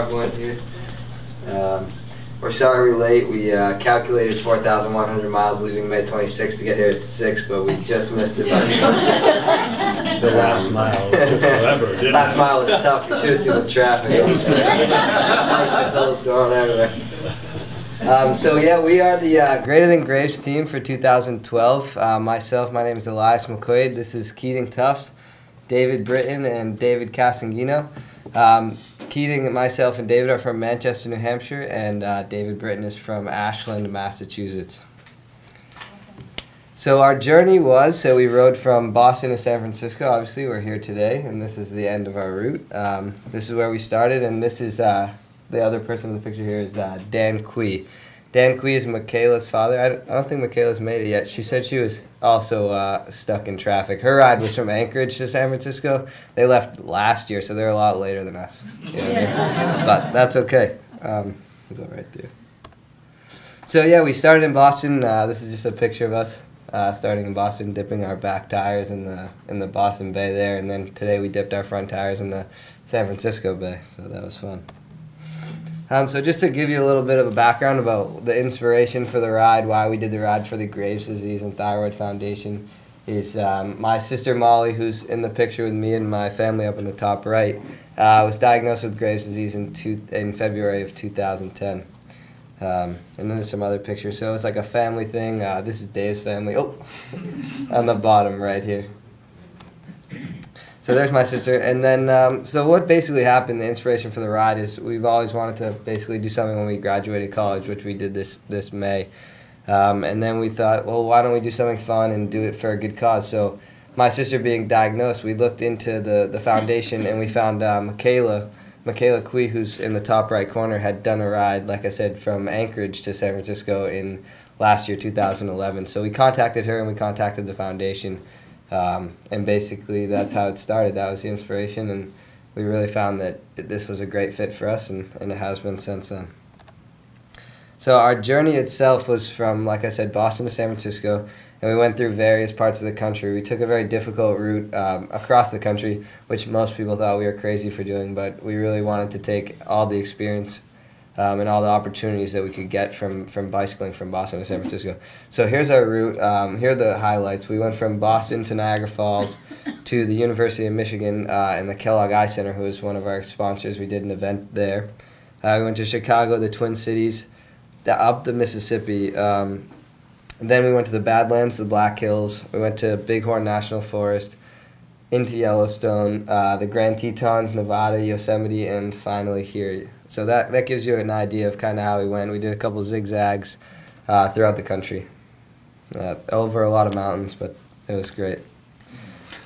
prevalent here. We're sorry we're late. We calculated 4,100 miles leaving May 26th to get here at 6, but we just missed it. The last mile took forever, didn't it? Last mile was tough. You should have seen the traffic. It was nice going everywhere. So yeah, we are the Greater Than Graves team for 2012. My name is Elias McQuaid. This is Keating Tufts, David Britton, and David Casangino. Keating, myself, and David are from Manchester, New Hampshire, and David Britton is from Ashland, Massachusetts. So our journey was, we rode from Boston to San Francisco. Obviously, we're here today, and this is the end of our route. This is where we started, and this is the other person in the picture here is Dan Quee. Dan Quee is Michaela's father. I don't think Michaela's made it yet. She said she was also stuck in traffic. Her ride was from Anchorage to San Francisco. They left last year, so they're a lot later than us. You know what I mean? But that's okay. We'll go right through. So yeah, we started in Boston. This is just a picture of us starting in Boston, dipping our back tires in the Boston Bay there, and then today we dipped our front tires in the San Francisco Bay. So that was fun. So just to give you a little bit of a background about the inspiration for the ride, why we did the ride for the Graves Disease and Thyroid Foundation, is my sister Molly, who's in the picture with me and my family up in the top right, was diagnosed with Graves disease in February of 2010. And then there's some other pictures. So it's like a family thing. This is Dave's family. Oh, on the bottom right here. So there's my sister, and then so what basically happened, the inspiration for the ride is we've always wanted to basically do something when we graduated college, which we did this May, and then we thought, well, why don't we do something fun and do it for a good cause? So my sister being diagnosed, we looked into the foundation, and we found Michaela Quee, who's in the top right corner, had done a ride, like I said, from Anchorage to San Francisco in last year, 2011. So we contacted her and we contacted the foundation. And basically that's how it started. That was the inspiration, and we really found that this was a great fit for us, and it has been since then. So our journey itself was from, like I said, Boston to San Francisco, and we went through various parts of the country. We took a very difficult route across the country, which most people thought we were crazy for doing, but we really wanted to take all the experience and all the opportunities that we could get from bicycling from Boston to San Francisco. So here's our route. Here are the highlights. We went from Boston to Niagara Falls to the University of Michigan and the Kellogg Eye Center, who is one of our sponsors. We did an event there. We went to Chicago, the Twin Cities, up the Mississippi. Then we went to the Badlands, the Black Hills. We went to Bighorn National Forest, into Yellowstone, the Grand Tetons, Nevada, Yosemite, and finally here. So that gives you an idea of kind of how we went. We did a couple zigzags throughout the country, over a lot of mountains, but it was great.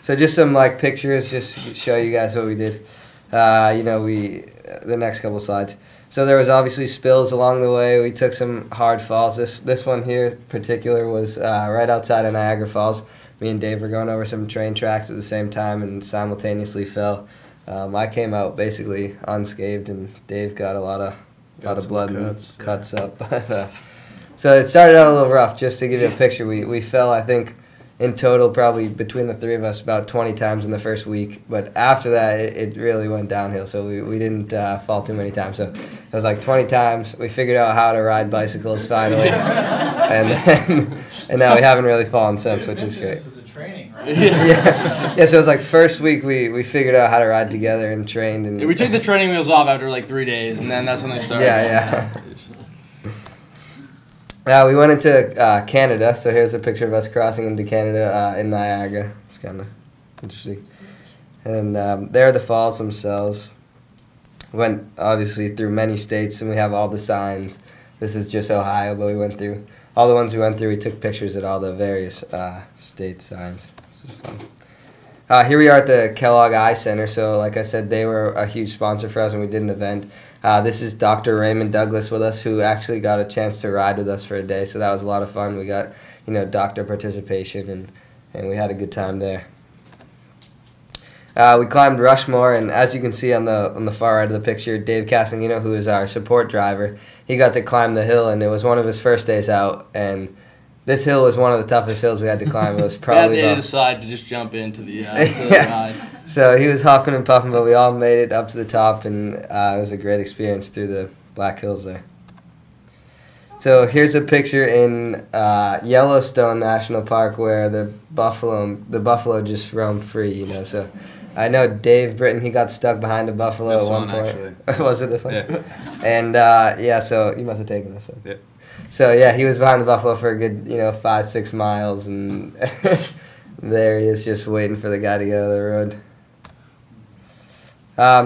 So just some pictures, just to show you guys what we did. The next couple slides. So there was obviously spills along the way. We took some hard falls. This one here in particular was right outside of Niagara Falls. Me and Dave were going over some train tracks at the same time and simultaneously fell. I came out basically unscathed, and Dave got a lot of blood and cuts up. But, so it started out a little rough. Just to give you a picture, we fell, I think, in total probably between the three of us about 20 times in the first week. But after that, it really went downhill, so we didn't fall too many times. So it was like 20 times. We figured out how to ride bicycles finally, and now we haven't really fallen since, which is great. Training, right? Yeah. So it was like first week we figured out how to ride together and trained. And we took the training wheels off after like 3 days, and then that's when they started. We went into Canada, so here's a picture of us crossing into Canada in Niagara. It's kind of interesting. And there are the falls themselves. Went obviously through many states, and we have all the signs. This is just Ohio, but we went through all the ones we went through. We took pictures at all the various state signs. This was fun. Here we are at the Kellogg Eye Center. So like I said, they were a huge sponsor for us, and we did an event. This is Dr. Raymond Douglas with us, who actually got a chance to ride with us for a day. So that was a lot of fun. We got doctor participation, and we had a good time there. We climbed Rushmore, and as you can see on the far right of the picture, Dave Casangino, who is our support driver, he got to climb the hill, and it was one of his first days out, and this hill was one of the toughest hills we had to climb. It was probably they decided to just jump into the ride. So he was huffing and puffing, but we all made it up to the top, and it was a great experience through the Black Hills there. So here's a picture in Yellowstone National Park where the buffalo just roam free, you know. So I know Dave Britton, he got stuck behind a buffalo This at one point. Actually. Was it this one? Yeah. And so you must have taken this one. Yeah. So yeah, he was behind the buffalo for a good 5-6 miles, and there he is just waiting for the guy to get out of the road.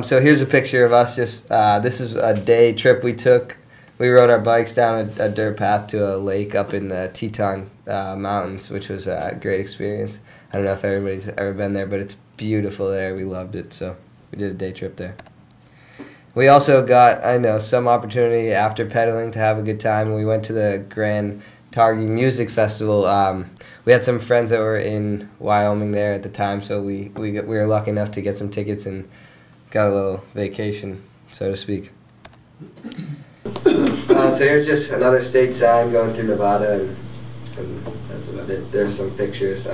So here's a picture of us. This is a day trip we took. We rode our bikes down a dirt path to a lake up in the Teton Mountains, which was a great experience. I don't know if everybody's ever been there, but it's beautiful there. We loved it, so we did a day trip there. We also got, some opportunity after pedaling to have a good time. We went to the Grand Targhee Music Festival. We had some friends that were in Wyoming there at the time, so we were lucky enough to get some tickets and got a little vacation, so to speak. So here's just another state sign going through Nevada, and that's about it. There's some pictures.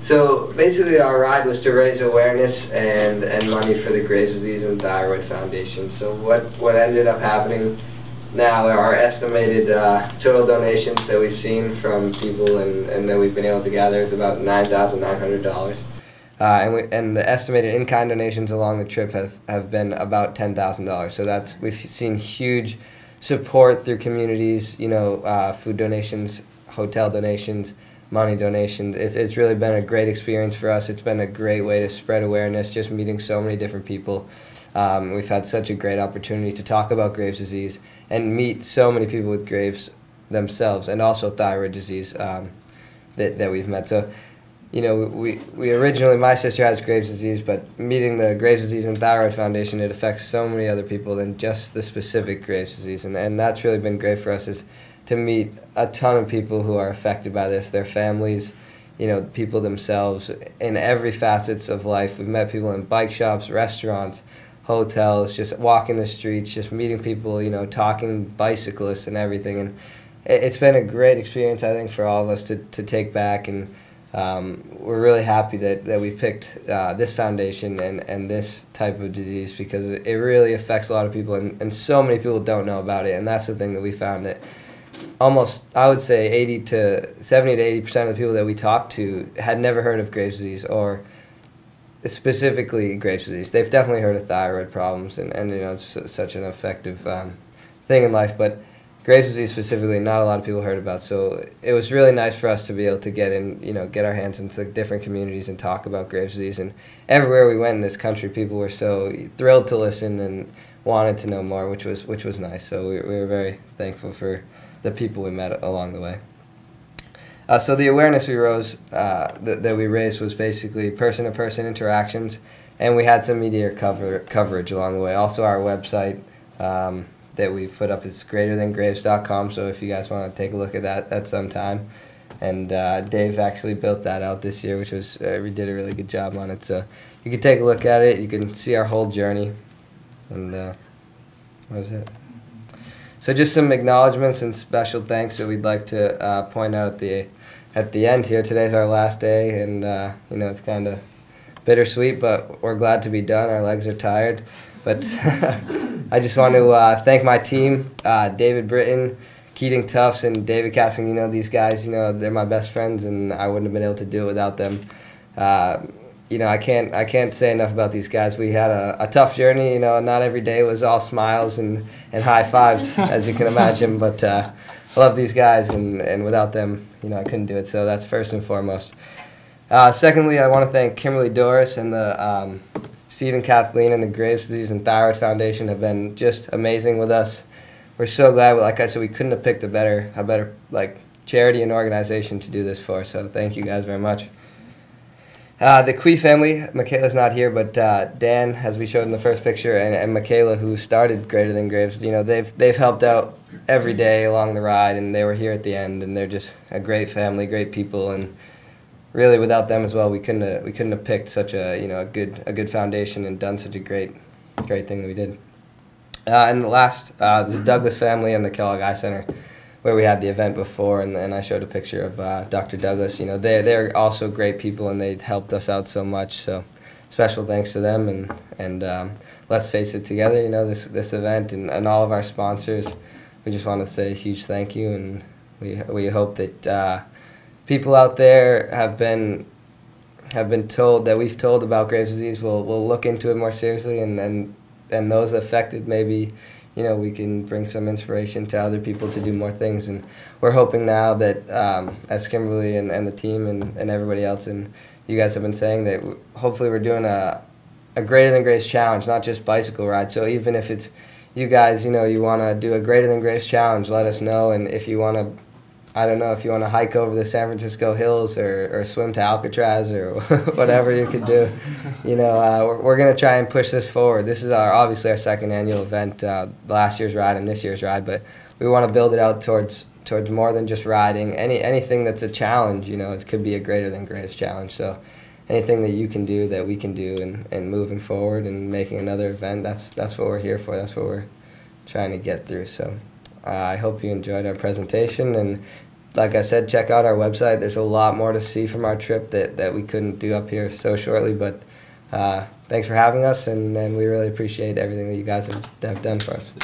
So basically our ride was to raise awareness and money for the Graves Disease and Thyroid Foundation. So what ended up happening now, our estimated total donations that we've seen from people and that we've been able to gather is about $9,900. And the estimated in-kind donations along the trip have been about $10,000. So we've seen huge support through communities, food donations, hotel donations, money donations. It's really been a great experience for us. It's been a great way to spread awareness, just meeting so many different people. We've had such a great opportunity to talk about Graves' disease and meet so many people with Graves themselves, and also thyroid disease that we've met. So, we originally, my sister has Graves' disease, but meeting the Graves' Disease and Thyroid Foundation, it affects so many other people than just the specific Graves' disease. And that's really been great for us, is to meet a ton of people who are affected by this, their families, people themselves, in every facets of life. We've met people in bike shops, restaurants, hotels, just walking the streets, just meeting people, talking bicyclists and everything. And it's been a great experience, I think, for all of us to take back, and we're really happy that we picked this foundation and this type of disease, because it really affects a lot of people, and so many people don't know about it. And that's the thing that we found, that almost, I would say 70 to 80% of the people that we talked to had never heard of Graves' disease, or specifically Graves' disease. They've definitely heard of thyroid problems, and it's such an effective thing in life, but Graves' disease specifically, not a lot of people heard about. So it was really nice for us to be able to get our hands into different communities and talk about Graves' disease. And everywhere we went in this country, people were so thrilled to listen and wanted to know more, which was nice. So we were very thankful for the people we met along the way. So the awareness that we raised was basically person-to-person interactions, and we had some media coverage along the way. Also, our website that we've put up is greaterthangraves.com, so if you guys want to take a look at that at some time. And Dave actually built that out this year, which was we did a really good job on it. So you can take a look at it. You can see our whole journey. And what was it? So just some acknowledgments and special thanks that we'd like to point out at the end here. Today's our last day, and it's kind of bittersweet, but we're glad to be done. Our legs are tired. But I just want to thank my team, David Britton, Keating Tufts, and David Casting. These guys, they're my best friends, and I wouldn't have been able to do it without them. I can't say enough about these guys. We had a tough journey. Not every day was all smiles and high fives, as you can imagine. But I love these guys, and without them, I couldn't do it. So that's first and foremost. Secondly, I want to thank Kimberly Doris and the Steve and Kathleen and the Graves Disease and Thyroid Foundation have been just amazing with us. We're so glad. Like I said, we couldn't have picked a better charity and organization to do this for. So thank you guys very much. The Quee family, Michaela's not here, but Dan, as we showed in the first picture, and Michaela, who started Greater Than Graves, they've helped out every day along the ride, and they were here at the end, and they're just a great family, great people, and really without them as well, we couldn't have picked such a good foundation and done such a great thing that we did. And the last, the Douglas family and the Kellogg Eye Center. where we had the event before, and I showed a picture of Dr. Douglas. You know, they're also great people, and they helped us out so much. So special thanks to them, and let's face it together. You know, this event and all of our sponsors. We just want to say a huge thank you, and we hope that people out there have been told that we've told about Graves' disease will look into it more seriously, and those affected, maybe, you know, we can bring some inspiration to other people to do more things. And we're hoping now that as Kimberly and the team and everybody else and you guys have been saying, that hopefully we're doing a Greater Than Graves challenge, not just bicycle ride. So even if it's you guys, you know, you want to do a Greater Than Graves challenge, let us know. And if you want to, I don't know, if you want to hike over the San Francisco hills or swim to Alcatraz or whatever you could do, you know, we're going to try and push this forward. This is obviously our second annual event, last year's ride and this year's ride, but we want to build it out towards more than just riding. Anything that's a challenge, you know, it could be a Greater Than Graves challenge. So anything that you can do, that we can do, and moving forward and making another event, that's what we're here for. That's what we're trying to get through. So I hope you enjoyed our presentation, and like I said, check out our website. There's a lot more to see from our trip that we couldn't do up here so shortly, but thanks for having us, and we really appreciate everything that you guys have done for us.